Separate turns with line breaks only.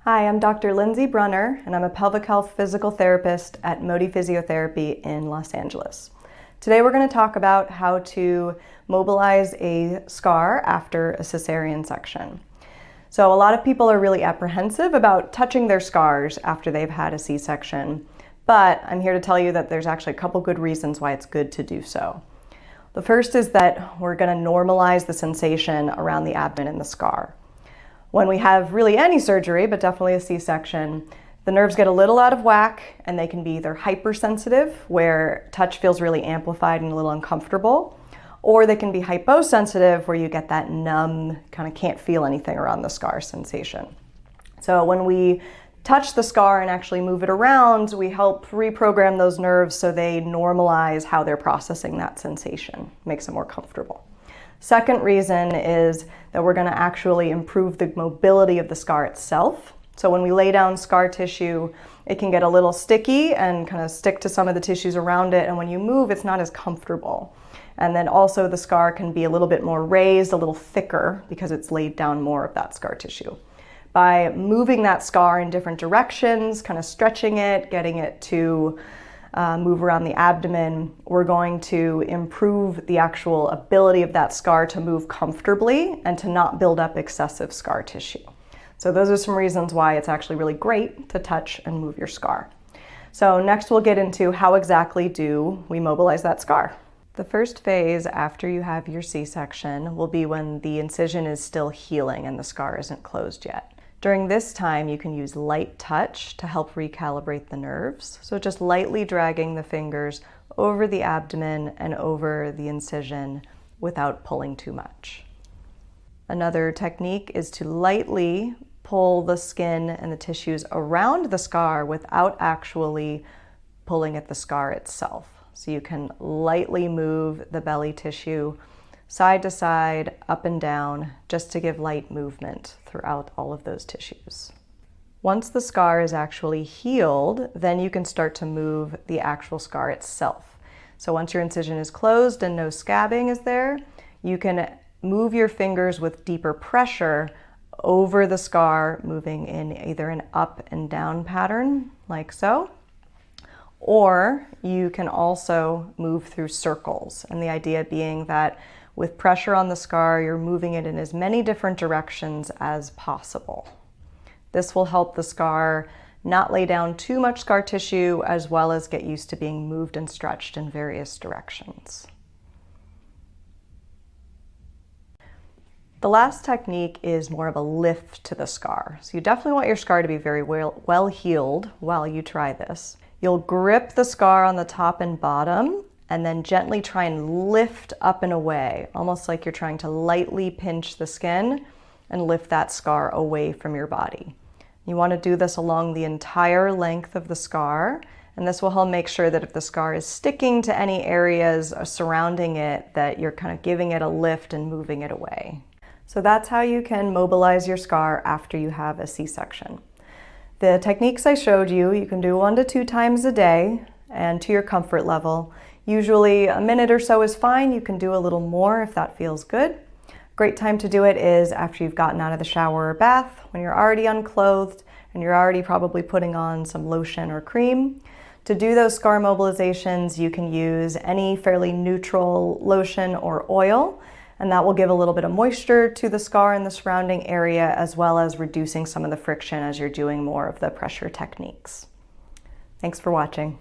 Hi, I'm Dr. Lindsay Brunner, and I'm a pelvic health physical therapist at Moti Physiotherapy in Los Angeles. Today we're going to talk about how to mobilize a scar after a cesarean section. So a lot of people are really apprehensive about touching their scars after they've had a C-section, but I'm here to tell you that there's actually a couple good reasons why it's good to do so. The first is that we're going to normalize the sensation around the abdomen and the scar. When we have really any surgery, but definitely a C-section, the nerves get a little out of whack and they can be either hypersensitive, where touch feels really amplified and a little uncomfortable, or they can be hyposensitive, where you get that numb, kind of can't feel anything around the scar sensation. So when we touch the scar and actually move it around, we help reprogram those nerves so they normalize how they're processing that sensation, makes it more comfortable. Second reason is that we're going to actually improve the mobility of the scar itself. So when we lay down scar tissue, it can get a little sticky and kind of stick to some of the tissues around it, and when you move, it's not as comfortable. And then also the scar can be a little bit more raised, a little thicker, because it's laid down more of that scar tissue. By moving that scar in different directions, kind of stretching it, getting it to move around the abdomen, we're going to improve the actual ability of that scar to move comfortably and to not build up excessive scar tissue. So those are some reasons why it's actually really great to touch and move your scar. So next we'll get into how exactly do we mobilize that scar. The first phase after you have your C-section will be when the incision is still healing and the scar isn't closed yet. During this time, you can use light touch to help recalibrate the nerves. So just lightly dragging the fingers over the abdomen and over the incision without pulling too much. Another technique is to lightly pull the skin and the tissues around the scar without actually pulling at the scar itself. So you can lightly move the belly tissue side to side, up and down, just to give light movement throughout all of those tissues. Once the scar is actually healed, then you can start to move the actual scar itself. So once your incision is closed and no scabbing is there, you can move your fingers with deeper pressure over the scar, moving in either an up and down pattern, like so, or you can also move through circles. And the idea being that with pressure on the scar, you're moving it in as many different directions as possible. This will help the scar not lay down too much scar tissue, as well as get used to being moved and stretched in various directions. The last technique is more of a lift to the scar. So you definitely want your scar to be very well healed while you try this. You'll grip the scar on the top and bottom, and then gently try and lift up and away, almost like you're trying to lightly pinch the skin and lift that scar away from your body. You want to do this along the entire length of the scar, and this will help make sure that if the scar is sticking to any areas surrounding it, that you're kind of giving it a lift and moving it away. So that's how you can mobilize your scar after you have a C-section. The techniques I showed you, you can do 1 to 2 times a day and to your comfort level. Usually a minute or so is fine. You can do a little more if that feels good. Great time to do it is after you've gotten out of the shower or bath, when you're already unclothed and you're already probably putting on some lotion or cream. To do those scar mobilizations, you can use any fairly neutral lotion or oil, and that will give a little bit of moisture to the scar and the surrounding area, as well as reducing some of the friction as you're doing more of the pressure techniques. Thanks for watching.